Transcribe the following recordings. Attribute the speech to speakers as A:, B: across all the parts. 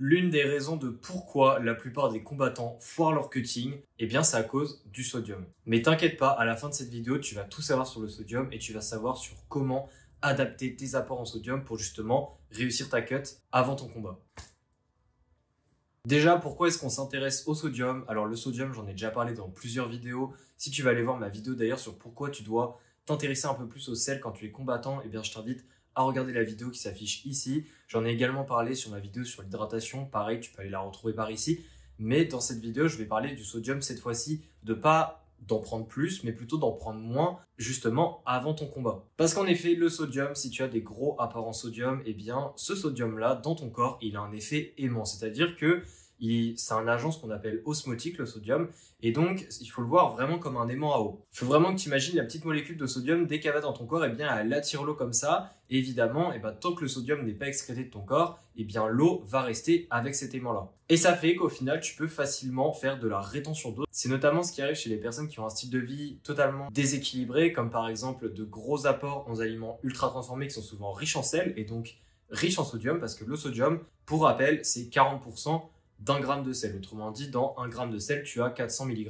A: L'une des raisons de pourquoi la plupart des combattants foirent leur cutting, eh bien c'est à cause du sodium. Mais t'inquiète pas, à la fin de cette vidéo, tu vas tout savoir sur le sodium et tu vas savoir sur comment adapter tes apports en sodium pour justement réussir ta cut avant ton combat. Déjà, pourquoi est-ce qu'on s'intéresse au sodium? Alors le sodium, j'en ai déjà parlé dans plusieurs vidéos. Si tu vas aller voir ma vidéo d'ailleurs sur pourquoi tu dois t'intéresser un peu plus au sel quand tu es combattant, eh bien je t'invite à regarder la vidéo qui s'affiche ici. J'en ai également parlé sur ma vidéo sur l'hydratation. Pareil, tu peux aller la retrouver par ici. Mais dans cette vidéo, je vais parler du sodium cette fois-ci, de pas d'en prendre plus, mais plutôt d'en prendre moins, justement, avant ton combat. Parce qu'en effet, le sodium, si tu as des gros apports en sodium, eh bien, ce sodium-là, dans ton corps, il a un effet aimant. C'est-à-dire que c'est un agent, ce qu'on appelle osmotique, le sodium. Et donc, il faut le voir vraiment comme un aimant à eau. Il faut vraiment que tu imagines la petite molécule de sodium, dès qu'elle va dans ton corps, eh bien, elle attire l'eau comme ça. Et évidemment, tant que le sodium n'est pas excrété de ton corps, eh bien, l'eau va rester avec cet aimant-là. Et ça fait qu'au final, tu peux facilement faire de la rétention d'eau. C'est notamment ce qui arrive chez les personnes qui ont un style de vie totalement déséquilibré, comme par exemple de gros apports en aliments ultra transformés qui sont souvent riches en sel et donc riches en sodium, parce que le sodium, pour rappel, c'est 40% d'un gramme de sel. Autrement dit, dans 1 gramme de sel, tu as 400 mg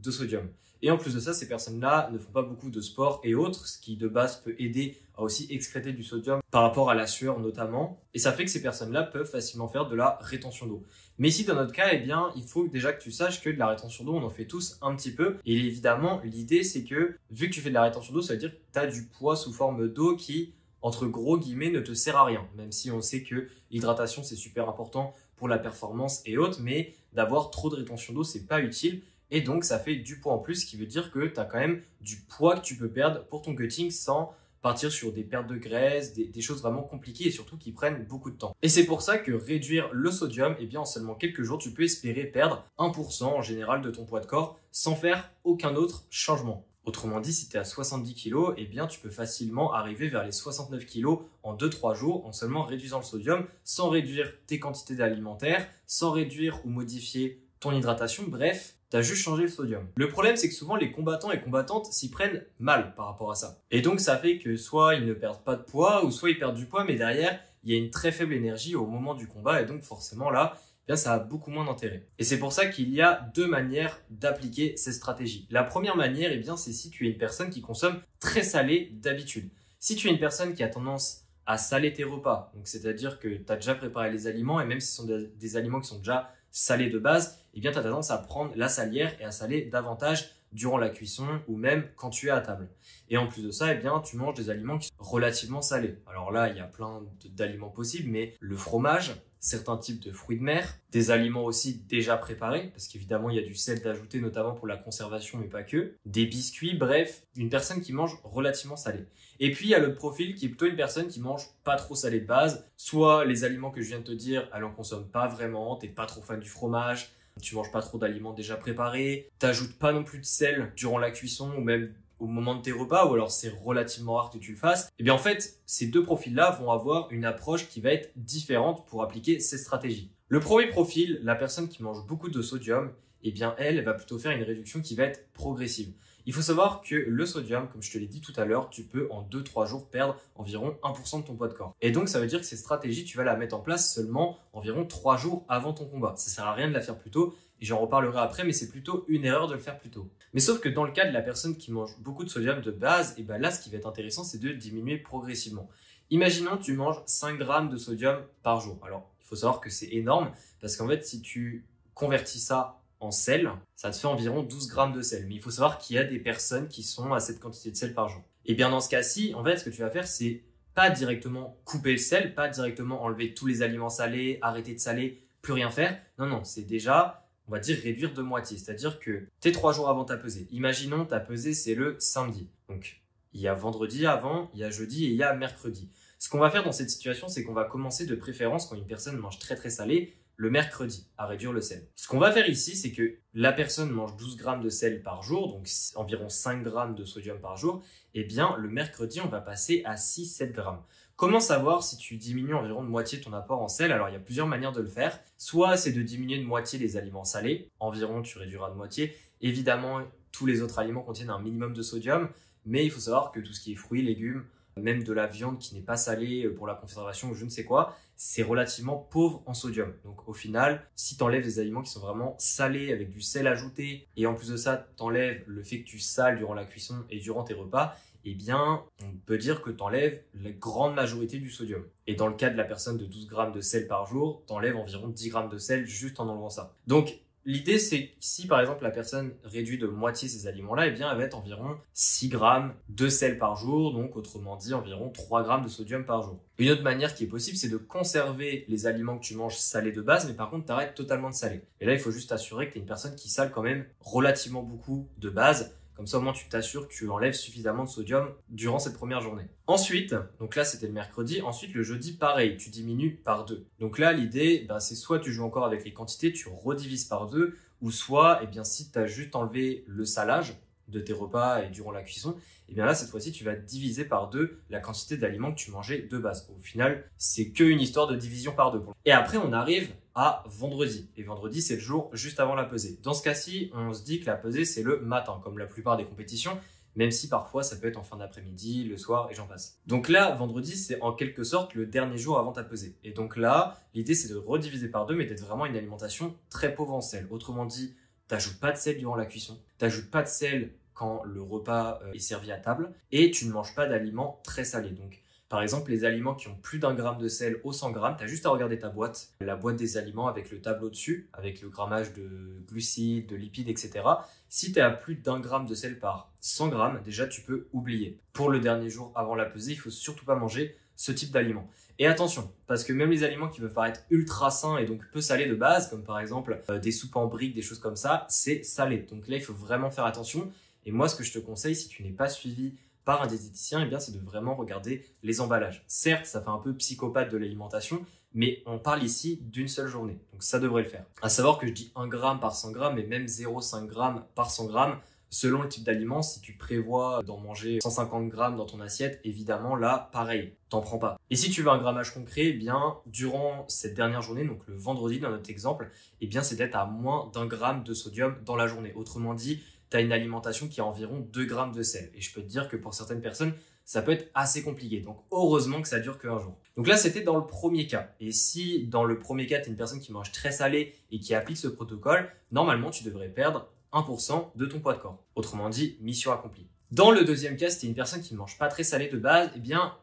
A: de sodium. Et en plus de ça, ces personnes-là ne font pas beaucoup de sport et autres, ce qui de base peut aider à aussi excréter du sodium par rapport à la sueur notamment. Et ça fait que ces personnes-là peuvent facilement faire de la rétention d'eau. Mais ici, dans notre cas, eh bien, il faut déjà que tu saches que de la rétention d'eau, on en fait tous un petit peu. Et évidemment, l'idée, c'est que vu que tu fais de la rétention d'eau, ça veut dire que tu as du poids sous forme d'eau qui, entre gros guillemets, ne te sert à rien. Même si on sait que l'hydratation, c'est super important pour la performance et autres, mais d'avoir trop de rétention d'eau, c'est pas utile. Et donc, ça fait du poids en plus, ce qui veut dire que tu as quand même du poids que tu peux perdre pour ton cutting sans partir sur des pertes de graisse, des choses vraiment compliquées et surtout qui prennent beaucoup de temps. Et c'est pour ça que réduire le sodium, eh bien, en seulement quelques jours, tu peux espérer perdre 1% en général de ton poids de corps sans faire aucun autre changement. Autrement dit, si tu es à 70 kg, eh bien, tu peux facilement arriver vers les 69 kg en 2-3 jours en seulement réduisant le sodium, sans réduire tes quantités alimentaires, sans réduire ou modifier ton hydratation. Bref, tu as juste changé le sodium. Le problème, c'est que souvent, les combattants et combattantes s'y prennent mal par rapport à ça. Et donc, ça fait que soit ils ne perdent pas de poids ou soit ils perdent du poids, mais derrière, il y a une très faible énergie au moment du combat et donc forcément là, bien, ça a beaucoup moins d'intérêt. Et c'est pour ça qu'il y a deux manières d'appliquer ces stratégies. La première manière, eh bien, c'est si tu es une personne qui consomme très salé d'habitude. Si tu es une personne qui a tendance à saler tes repas, donc c'est-à-dire que tu as déjà préparé les aliments et même si ce sont des aliments qui sont déjà salés de base, eh bien, tu as tendance à prendre la salière et à saler davantage durant la cuisson ou même quand tu es à table. Et en plus de ça, eh bien, tu manges des aliments qui sont relativement salés. Alors là, il y a plein d'aliments possibles, mais le fromage, certains types de fruits de mer, des aliments aussi déjà préparés, parce qu'évidemment, il y a du sel d'ajouter, notamment pour la conservation, mais pas que, des biscuits, bref, une personne qui mange relativement salé. Et puis, il y a le profil qui est plutôt une personne qui mange pas trop salé de base, soit les aliments que je viens de te dire, elle en consomme pas vraiment, t'es pas trop fan du fromage, tu manges pas trop d'aliments déjà préparés, t'ajoutes pas non plus de sel durant la cuisson ou même au moment de tes repas, ou alors c'est relativement rare que tu le fasses, et bien en fait, ces deux profils-là vont avoir une approche qui va être différente pour appliquer ces stratégies. Le premier profil, la personne qui mange beaucoup de sodium, eh bien elle va plutôt faire une réduction qui va être progressive. Il faut savoir que le sodium, comme je te l'ai dit tout à l'heure, tu peux en 2-3 jours perdre environ 1% de ton poids de corps. Et donc ça veut dire que ces stratégies, tu vas la mettre en place seulement environ 3 jours avant ton combat. Ça sert à rien de la faire plus tôt, et j'en reparlerai après, mais c'est plutôt une erreur de le faire plus tôt. Mais sauf que dans le cas de la personne qui mange beaucoup de sodium de base, et ben là, ce qui va être intéressant, c'est de diminuer progressivement. Imaginons que tu manges 5 grammes de sodium par jour. Alors, il faut savoir que c'est énorme, parce qu'en fait, si tu convertis ça en sel, ça te fait environ 12 grammes de sel. Mais il faut savoir qu'il y a des personnes qui sont à cette quantité de sel par jour. Et bien dans ce cas-ci, en fait, ce que tu vas faire, c'est pas directement couper le sel, pas directement enlever tous les aliments salés, arrêter de saler, plus rien faire. Non, non, c'est déjà, on va dire, réduire de moitié. C'est-à-dire que t'es 3 jours avant ta pesée. Imaginons ta pesée, c'est le samedi. Donc, il y a vendredi avant, il y a jeudi et il y a mercredi. Ce qu'on va faire dans cette situation, c'est qu'on va commencer de préférence quand une personne mange très très salé, le mercredi, à réduire le sel. Ce qu'on va faire ici, c'est que la personne mange 12 grammes de sel par jour, donc environ 5 grammes de sodium par jour, et bien le mercredi, on va passer à 6-7 grammes. Comment savoir si tu diminues environ de moitié ton apport en sel? Alors il y a plusieurs manières de le faire. Soit c'est de diminuer de moitié les aliments salés, environ tu réduiras de moitié. Évidemment, tous les autres aliments contiennent un minimum de sodium, mais il faut savoir que tout ce qui est fruits, légumes, même de la viande qui n'est pas salée pour la conservation ou je ne sais quoi, c'est relativement pauvre en sodium. Donc au final, si tu enlèves des aliments qui sont vraiment salés avec du sel ajouté et en plus de ça, tu enlèves le fait que tu sales durant la cuisson et durant tes repas, eh bien, on peut dire que tu enlèves la grande majorité du sodium. Et dans le cas de la personne de 12 grammes de sel par jour, tu enlèves environ 10 grammes de sel juste en enlevant ça. Donc, l'idée, c'est que si par exemple la personne réduit de moitié ces aliments-là, eh bien, elle va être environ 6 grammes de sel par jour, donc autrement dit environ 3 grammes de sodium par jour. Une autre manière qui est possible, c'est de conserver les aliments que tu manges salés de base, mais par contre, tu arrêtes totalement de saler. Et là, il faut juste t'assurer que tu es une personne qui sale quand même relativement beaucoup de base. Comme ça, au moins, tu t'assures que tu enlèves suffisamment de sodium durant cette première journée. Ensuite, donc là, c'était le mercredi. Ensuite, le jeudi, pareil, tu diminues par 2. Donc là, l'idée, c'est soit tu joues encore avec les quantités, tu redivises par 2, ou soit, si tu as juste enlevé le salage de tes repas et durant la cuisson, là, cette fois-ci, tu vas diviser par 2 la quantité d'aliments que tu mangeais de base. Au final, c'est qu'une histoire de division par 2. Et après, on arrive à vendredi. Et vendredi, c'est le jour juste avant la pesée. Dans ce cas-ci, on se dit que la pesée, c'est le matin, comme la plupart des compétitions, même si parfois, ça peut être en fin d'après-midi, le soir, et j'en passe. Donc là, vendredi, c'est en quelque sorte le dernier jour avant ta pesée. Et donc là, l'idée, c'est de rediviser par 2, mais d'être vraiment une alimentation très pauvre en sel. Autrement dit, t'ajoutes pas de sel durant la cuisson, t'ajoutes pas de sel quand le repas est servi à table, et tu ne manges pas d'aliments très salés. Donc, par exemple, les aliments qui ont plus d'1 gramme de sel au 100 grammes, tu as juste à regarder ta boîte, la boîte des aliments avec le tableau dessus, avec le grammage de glucides, de lipides, etc. Si tu es à plus d'1 gramme de sel par 100 grammes, déjà tu peux oublier. Pour le dernier jour avant la pesée, il faut surtout pas manger ce type d'aliments. Et attention, parce que même les aliments qui peuvent paraître ultra sains et donc peu salés de base, comme par exemple des soupes en briques, des choses comme ça, c'est salé. Donc là, il faut vraiment faire attention. Et moi, ce que je te conseille, si tu n'es pas suivi par un diététicien, c'est de vraiment regarder les emballages. Certes, ça fait un peu psychopathe de l'alimentation, mais on parle ici d'une seule journée. Donc ça devrait le faire. À savoir que je dis 1 gramme par 100 grammes et même 0,5 grammes par 100 grammes selon le type d'aliment. Si tu prévois d'en manger 150 grammes dans ton assiette, évidemment, là, pareil, t'en prends pas. Et si tu veux un grammage concret, durant cette dernière journée, donc le vendredi dans notre exemple, c'est d'être à moins d'1 gramme de sodium dans la journée. Autrement dit, tu as une alimentation qui a environ 2 grammes de sel. Et je peux te dire que pour certaines personnes, ça peut être assez compliqué. Donc, heureusement que ça dure qu'un jour. Donc là, c'était dans le premier cas. Et si dans le premier cas, tu es une personne qui mange très salé et qui applique ce protocole, normalement, tu devrais perdre 1% de ton poids de corps. Autrement dit, mission accomplie. Dans le deuxième cas, si tu es une personne qui ne mange pas très salé de base,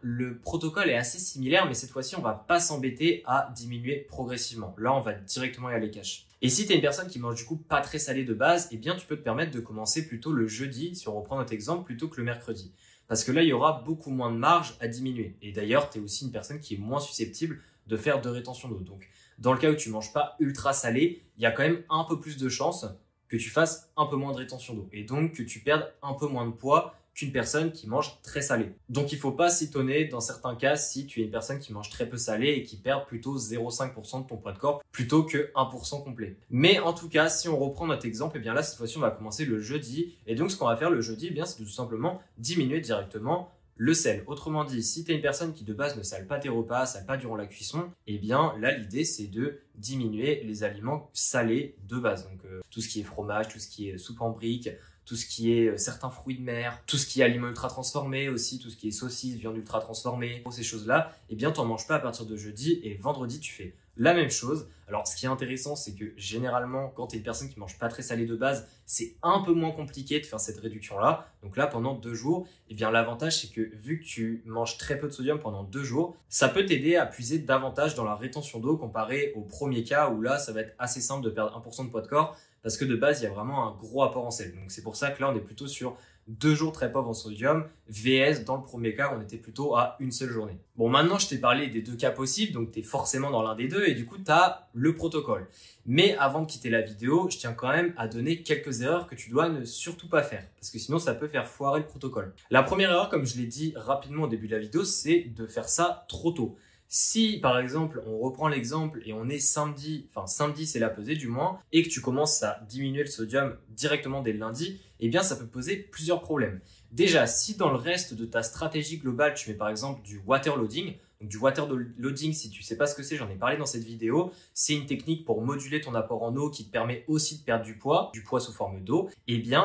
A: le protocole est assez similaire, mais cette fois-ci, on va pas s'embêter à diminuer progressivement. Là, on va directement y aller cash. Et si tu es une personne qui mange du coup pas très salé de base, tu peux te permettre de commencer plutôt le jeudi, si on reprend notre exemple, plutôt que le mercredi. Parce que là, il y aura beaucoup moins de marge à diminuer. Et d'ailleurs, tu es aussi une personne qui est moins susceptible de faire de rétention d'eau. Donc, dans le cas où tu manges pas ultra salé, il y a quand même un peu plus de chances que tu fasses un peu moins de rétention d'eau et donc que tu perdes un peu moins de poids qu'une personne qui mange très salé. Donc il ne faut pas s'étonner dans certains cas si tu es une personne qui mange très peu salé et qui perd plutôt 0,5% de ton poids de corps plutôt que 1% complet. Mais en tout cas, si on reprend notre exemple, là cette fois-ci on va commencer le jeudi et donc ce qu'on va faire le jeudi, c'est tout simplement diminuer directement le sel. Autrement dit, si tu es une personne qui de base ne sale pas tes repas, sale pas durant la cuisson, là l'idée c'est de diminuer les aliments salés de base. Donc tout ce qui est fromage, tout ce qui est soupe en briques, tout ce qui est certains fruits de mer, tout ce qui est aliments ultra transformés aussi, tout ce qui est saucisses, viande ultra transformée, ces choses-là, t'en manges pas à partir de jeudi et vendredi tu fais la même chose. Alors ce qui est intéressant, c'est que généralement quand tu es une personne qui mange pas très salé de base, c'est un peu moins compliqué de faire cette réduction-là. Donc là pendant 2 jours, l'avantage c'est que vu que tu manges très peu de sodium pendant 2 jours, ça peut t'aider à puiser davantage dans la rétention d'eau comparé au premier cas où là ça va être assez simple de perdre 1% de poids de corps parce que de base il y a vraiment un gros apport en sel. Donc c'est pour ça que là on est plutôt sur 2 jours très pauvres en sodium, VS dans le premier cas où on était plutôt à une seule journée. Bon, maintenant je t'ai parlé des 2 cas possibles, donc tu es forcément dans l'un des 2 et du coup tu as le protocole. Mais avant de quitter la vidéo, je tiens quand même à donner quelques erreurs que tu dois ne surtout pas faire parce que sinon ça peut faire foirer le protocole. La première erreur, comme je l'ai dit rapidement au début de la vidéo, c'est de faire ça trop tôt. Si par exemple on reprend l'exemple et on est samedi c'est la pesée du moins, et que tu commences à diminuer le sodium directement dès le lundi, ça peut poser plusieurs problèmes. Déjà, si dans le reste de ta stratégie globale tu mets par exemple du water loading, donc du water loading, si tu sais pas ce que c'est, j'en ai parlé dans cette vidéo, c'est une technique pour moduler ton apport en eau qui te permet aussi de perdre du poids sous forme d'eau.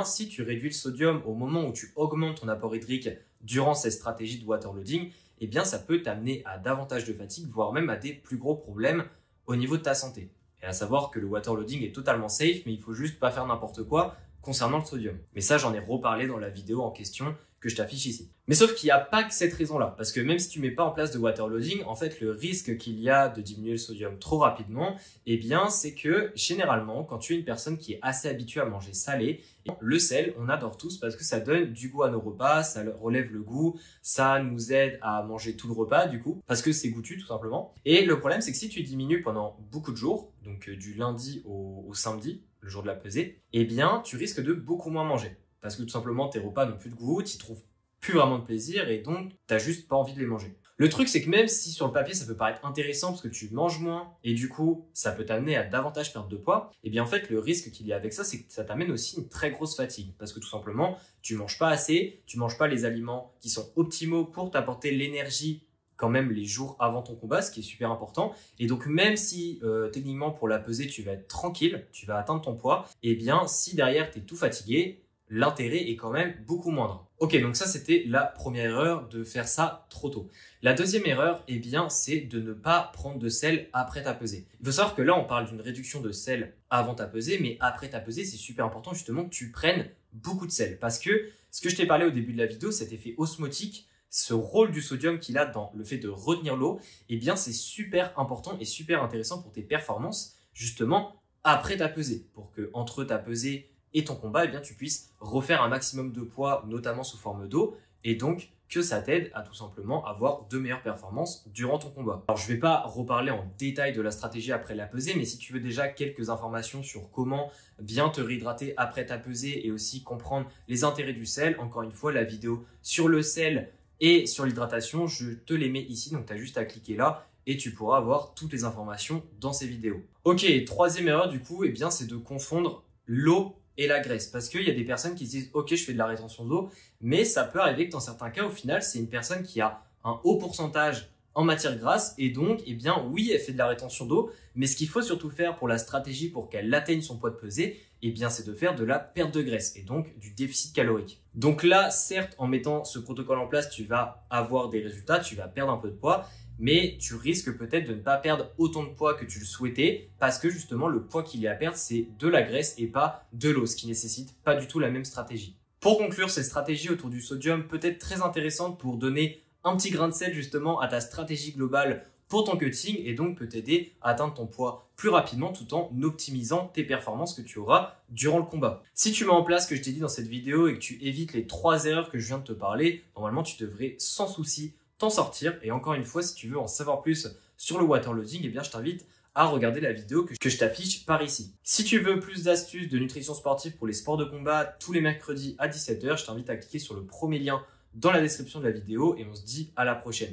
A: Si tu réduis le sodium au moment où tu augmentes ton apport hydrique durant cette stratégie de waterloading, eh bien ça peut t'amener à davantage de fatigue, voire même à des plus gros problèmes au niveau de ta santé. Et à savoir que le waterloading est totalement safe, mais il faut juste pas faire n'importe quoi concernant le sodium. Mais ça, j'en ai reparlé dans la vidéo en question que je t'affiche ici. Mais sauf qu'il n'y a pas que cette raison-là, parce que même si tu mets pas en place de waterloading, en fait, le risque qu'il y a de diminuer le sodium trop rapidement, eh bien, c'est que généralement, quand tu es une personne qui est assez habituée à manger salé, le sel, on adore tous parce que ça donne du goût à nos repas, ça relève le goût, ça nous aide à manger tout le repas du coup, parce que c'est goûtu tout simplement. Et le problème, c'est que si tu diminues pendant beaucoup de jours, donc du lundi au samedi, le jour de la pesée, eh bien, tu risques de beaucoup moins manger. Parce que tout simplement, tes repas n'ont plus de goût, tu trouves plus vraiment de plaisir et donc, t'as juste pas envie de les manger. Le truc, c'est que même si sur le papier, ça peut paraître intéressant parce que tu manges moins et du coup, ça peut t'amener à davantage perdre de poids, et bien en fait, le risque qu'il y a avec ça, c'est que ça t'amène aussi une très grosse fatigue. Parce que tout simplement, tu manges pas assez, tu manges pas les aliments qui sont optimaux pour t'apporter l'énergie quand même les jours avant ton combat, ce qui est super important. Et donc même si techniquement pour la pesée, tu vas être tranquille, tu vas atteindre ton poids, et bien si derrière, tu es tout fatigué, l'intérêt est quand même beaucoup moindre. Ok, donc ça c'était la première erreur, de faire ça trop tôt. La deuxième erreur, eh bien, c'est de ne pas prendre de sel après ta pesée. Il faut savoir que là, on parle d'une réduction de sel avant ta pesée, mais après ta pesée, c'est super important justement que tu prennes beaucoup de sel. Parce que ce que je t'ai parlé au début de la vidéo, cet effet osmotique, ce rôle du sodium qu'il a dans le fait de retenir l'eau, eh bien, c'est super important et super intéressant pour tes performances, justement, après ta pesée. Pour que entre ta pesée et ton combat, eh bien, tu puisses refaire un maximum de poids, notamment sous forme d'eau, et donc que ça t'aide à tout simplement avoir de meilleures performances durant ton combat. Alors, je ne vais pas reparler en détail de la stratégie après la pesée, mais si tu veux déjà quelques informations sur comment bien te réhydrater après ta pesée et aussi comprendre les intérêts du sel, encore une fois, la vidéo sur le sel et sur l'hydratation, je te les mets ici, donc tu as juste à cliquer là et tu pourras avoir toutes les informations dans ces vidéos. Ok, troisième erreur du coup, eh bien, c'est de confondre l'eau et la graisse. Parce qu'il y a des personnes qui se disent « Ok, je fais de la rétention d'eau », mais ça peut arriver que dans certains cas, au final, c'est une personne qui a un haut pourcentage en matière grasse et donc, eh bien, oui, elle fait de la rétention d'eau, mais ce qu'il faut surtout faire pour la stratégie pour qu'elle atteigne son poids de pesée, eh bien, c'est de faire de la perte de graisse et donc du déficit calorique. Donc là, certes, en mettant ce protocole en place, tu vas avoir des résultats, tu vas perdre un peu de poids, mais tu risques peut-être de ne pas perdre autant de poids que tu le souhaitais parce que justement, le poids qu'il y a à perdre, c'est de la graisse et pas de l'eau, ce qui nécessite pas du tout la même stratégie. Pour conclure, cette stratégie autour du sodium peut être très intéressante pour donner un petit grain de sel justement à ta stratégie globale pour ton cutting et donc peut t'aider à atteindre ton poids plus rapidement tout en optimisant tes performances que tu auras durant le combat. Si tu mets en place ce que je t'ai dit dans cette vidéo et que tu évites les 3 erreurs que je viens de te parler, normalement tu devrais sans souci t'en sortir. Et encore une fois, si tu veux en savoir plus sur le waterloading, eh bien je t'invite à regarder la vidéo que je t'affiche par ici. Si tu veux plus d'astuces de nutrition sportive pour les sports de combat tous les mercredis à 17 h, je t'invite à cliquer sur le premier lien dans la description de la vidéo et on se dit à la prochaine.